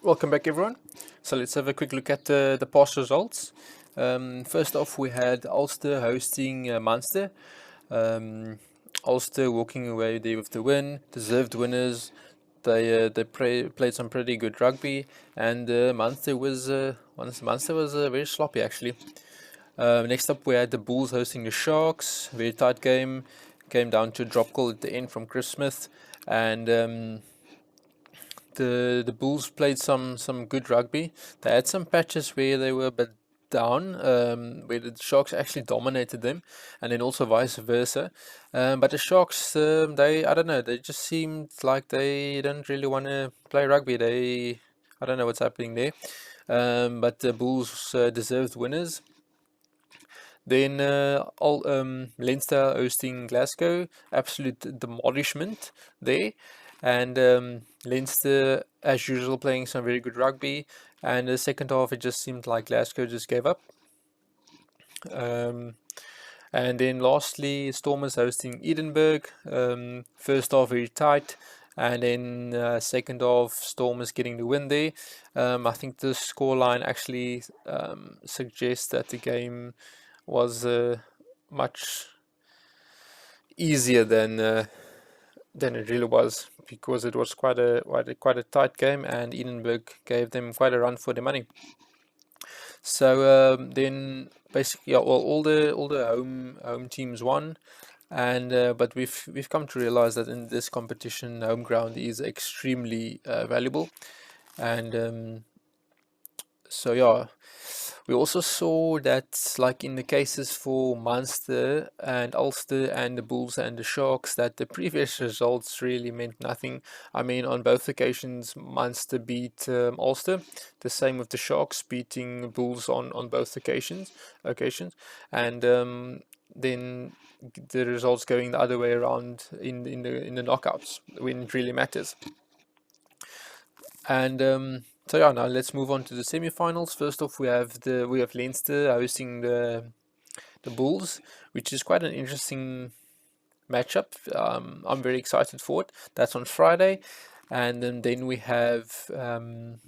Welcome back, everyone. So let's have a quick look at the past results. First off, we had Ulster hosting Munster. Ulster walking away there with the win, deserved winners. They played some pretty good rugby, and Munster was very sloppy actually. Next up, we had the Bulls hosting the Sharks. Very tight game. Came down to a drop goal at the end from Chris Smith, and the Bulls played some good rugby. They had some patches where they were a bit down, where the Sharks actually dominated them, and then also vice versa. But the Sharks, I don't know, they just seemed like they don't really want to play rugby. I don't know what's happening there. But the Bulls deserved winners. Then Leinster hosting Glasgow, absolute demolishment there. And Leinster, as usual, playing some very good rugby. And the second half, it just seemed like Glasgow just gave up. And then lastly, Stormers hosting Edinburgh. First half very tight, and then second half Stormers getting the win there. I think the scoreline actually suggests that the game was much easier than it really was, because it was quite a tight game, and Edinburgh gave them quite a run for their money. So then basically, yeah, well, all the home teams won, and but we've come to realize that in this competition, home ground is extremely valuable, and so yeah. We also saw that, like in the cases for Munster and Ulster and the Bulls and the Sharks, that the previous results really meant nothing. I mean, on both occasions, Munster beat Ulster. The same with the Sharks beating Bulls on both occasions, and then the results going the other way around in the knockouts when it really matters. And so yeah, now let's move on to the semi-finals. First off, we have Leinster hosting the Bulls, which is quite an interesting matchup. I'm very excited for it. That's on Friday, and then we have the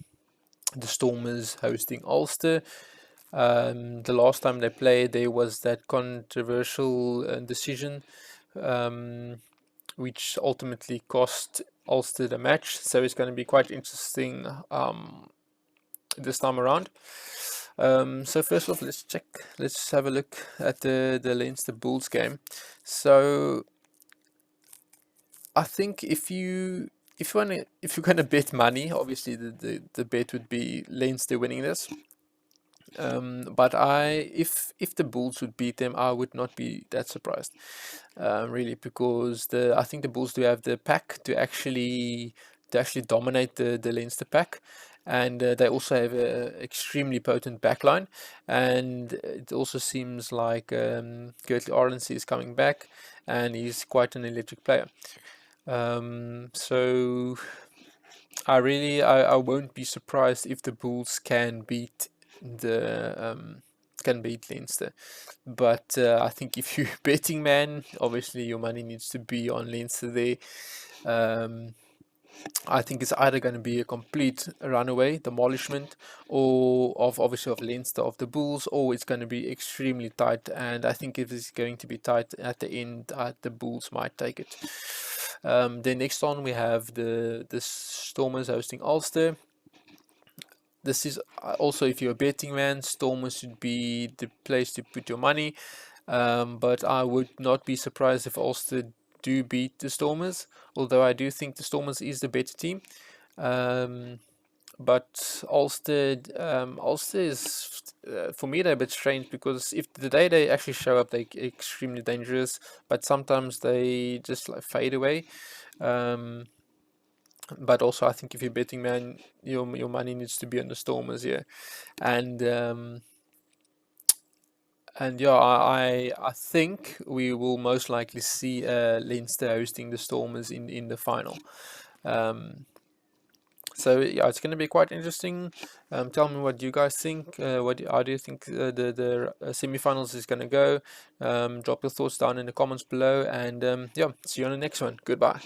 Stormers hosting Ulster. The last time they played, there was that controversial decision, which ultimately cost Ulster the match. So it's going to be quite interesting this time around. So first off, let's have a look at the Leinster Bulls game. So I think if you're gonna bet money, obviously the bet would be Leinster winning this. But if the Bulls would beat them, I would not be that surprised, really, because I think the Bulls do have the pack to actually dominate the Leinster pack, and they also have an extremely potent backline, and it also seems like Gertley Arendse is coming back, and he's quite an electric player. So I won't be surprised if the Bulls can beat Leinster, but I think if you're a betting man, obviously your money needs to be on Leinster there. I think it's either going to be a complete runaway demolishment, or obviously of Leinster, of the Bulls, or it's going to be extremely tight. And I think if it's going to be tight at the end, the Bulls might take it. Then next on we have the Stormers hosting Ulster. This is also, if you're a betting man, Stormers should be the place to put your money. But I would not be surprised if Ulster do beat the Stormers, although I do think the Stormers is the better team. But Ulster is, for me, they're a bit strange, because if the day they actually show up, they're extremely dangerous, but sometimes they just like fade away. But also, I think if you're betting man, your money needs to be on the Stormers here, and yeah, I think we will most likely see Leinster hosting the Stormers in the final. So yeah, it's going to be quite interesting. Tell me what you guys think. How do you think the semi-finals is going to go? Drop your thoughts down in the comments below, and yeah, see you on the next one. Goodbye.